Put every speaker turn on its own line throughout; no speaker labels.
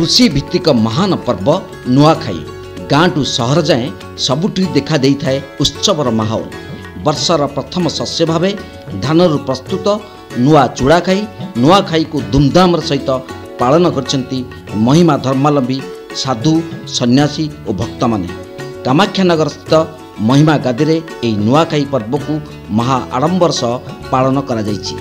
कृषि भित्तिक महान पर्व नुआखाई गाँ टू सहर जाए सबुठी देखा देई थाए उत्सवर माहौल। वर्षर प्रथम शस्य भावे धानरू प्रस्तुत नुआ चूड़ा खाई नुआखाई को धूमधाम सहित पालन करछंती महिमा धर्मावलंबी साधु सन्यासी और भक्त माने। कामाख्यानगर स्थित महिमा गादी रे एई नुआखाई पर्व को महा आडंबर सह पालन करा जायछि।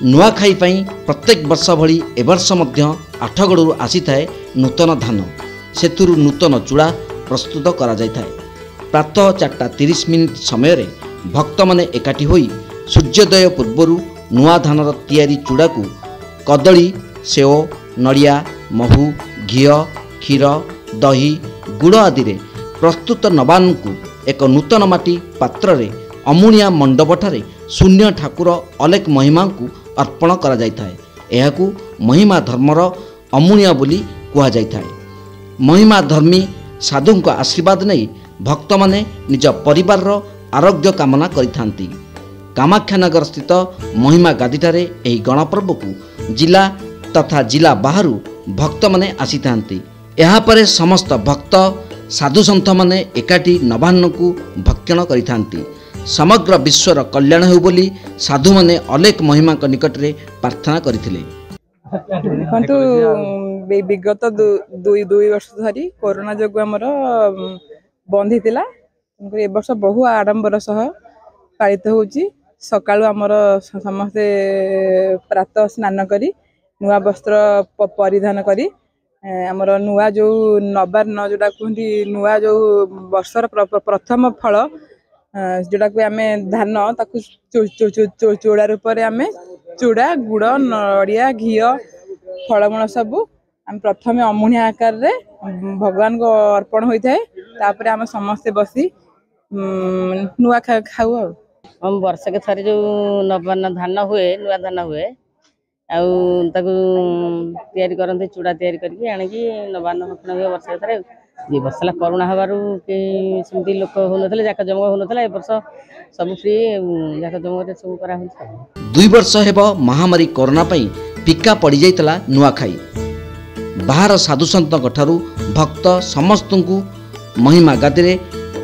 नुआखाई पई प्रत्येक वर्ष भली ए वर्ष मध्य आठगड़ू आसी थाए नूतन धान सेथुरु नूतन चूड़ा प्रस्तुत करा जाय थाए। प्रातः 4:30 समय रे भक्त माने एकाठी होई सूर्योदय पूर्वरु नुआ धानर तैयारी चूड़ा को कदली सेव नड़िया महू घी क्षीर दही गुड़ आदि रे प्रस्तुत नबान को एक नूतन माटी पात्र रे अमुनिया मंडप ठारे शून्य ठाकुर अलेख महिमा को अर्पण करा जाय थाए। एहाकू महिमा धर्मर अमुनिया बोली कुहा जाय थाए। महिमा धर्मी साधु को आशीर्वाद नहीं भक्त माने निज परिवार रो आरोग्य कामना करिथांती। कामाख्यानगर स्थित महिमा गादीठारे एही गणपर्व को जिला तथा जिला बाहरु भक्त माने आसीथांती। एहा परे समस्त भक्त साधु संत माने एकाठी नवान्न को भक्षण करिथांती। समग्र विश्वर कल्याण हो बोली साधु माने अलेख महिमा निकट रे प्रार्थना करथिले।
देखंतु विगत दुई वर्ष धरी कोरोना जोगु हमर बंद हितिला ए वर्ष बहु आडंबर सह पालित होउची। सकाळु हमर समस्ते प्रातः स्नान करी नुआ वस्त्र परिधान करी हमर नुआ जो नवान्न जोडा कहंती नुआ जो वर्षर प्रथम फल जोड़ा को आमे धान ताकू चूड़ा रूप आमे चूड़ा गुड़ नड़िया घी फलमूल सबू आम प्रथम अमुनिया आकार रे भगवान को अर्पण होता है। तापर आम समस्ते बसी नुआ खाऊ।
हम वर्ष के थरी जो नवान्न धान हुए नुआ धान हुए तैयारी करते चूड़ा तैयारी करके आनिकी नवान्न भक्षण हुए वर्ष के थरे। ये वर्ष करोना हबारू सेमती लोक होनथले जाकजमक होनथला ए वर्ष सब फ्री जाकजमक सब करा होछ।
2 वर्ष हेब महामारी कोरोना पई पिका पड़ी जाइतला नुआखाई। बाहर साधु संतक ठारू भक्त समस्त को महिमा गादी रे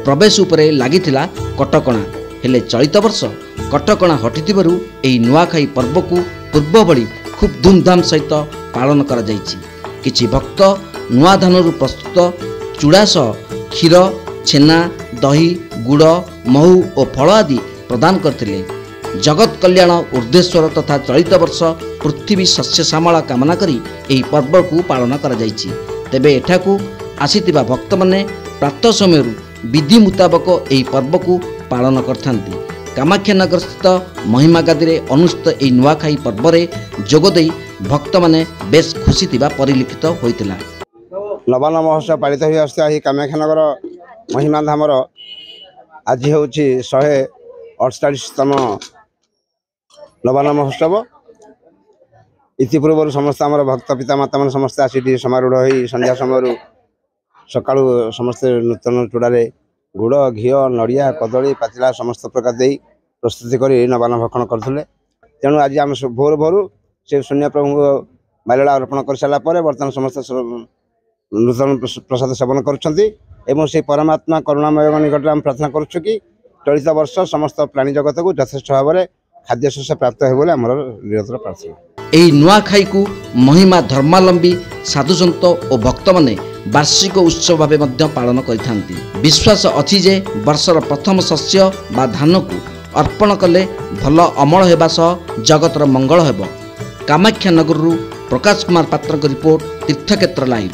प्रवेश उपरे लागिथिला कटकणा। हेले चलित वर्ष कटकणा हटिथिबारु एही नुआखाई पर्व को पूर्व भली खूब धूमधाम सहित पालन करा जायछि। किछि भक्त नुआ धानरू प्रस्तुत चूड़ा सह क्षीर छेना दही गुड़ महू और फल आदि प्रदान करथिले। जगत कल्याण ऊर्ध्वेश्वर तथा चलित वर्ष पृथ्वी शस्य श्यामला कामना करी एही पर्व को पालन करा जायछि। तेबे एठाकू आसीथिबा भक्त माने प्रातः समय विधि मुताबक एही पर्व को पालन करथांती। कामाख्यानगर स्थित महिमा गादी रे अनुष्ठित एही नुआखाई पर्व रे जोगदेई भक्त माने बेस खुशी थिबा परिलक्षित होइतिला।
नवान्न महोत्सव पालित हो आसता कामाख्यानगर महिमा धामर आज हूँ 148तम नवान्न महोत्सव। इतिपूर्व समस्त आम भक्त पिता माता मन समस्त आसी समारूढ़ हो संध्या समय सकाळु समस्त नूतन चूड़े गुड़ घी नड़िया कदली पाचिला समस्त प्रकार दे प्रस्तुति कर नवान्न भक्षण करते। तेणु आज आम भोर भोर से शून्य प्रभु बालीला अर्पण कर सारापर बर्तमान समस्त नूतन प्रसाद सेवन कर परमात्मा करुणामय निकट आम प्रार्थना करुँ कि चलित वर्ष समस्त प्राणी जगत को यथेष्ट भाव में खाद्य शस्य प्राप्त हो निरंतर प्रार्थना।
एही नुआखाई को महिमा धर्मावलंबी साधु संत और भक्त माने वार्षिक उत्सव भावे मध्य पालन करिथांती। विश्वास अछि जे वर्षर प्रथम शस्य बा धान को अर्पण कले भल अमल हेबा सह जगतर मंगल हेब। कामाख्यानगररू प्रकाश कुमार पात्र रिपोर्ट तीर्थक्षेत्र लाइव।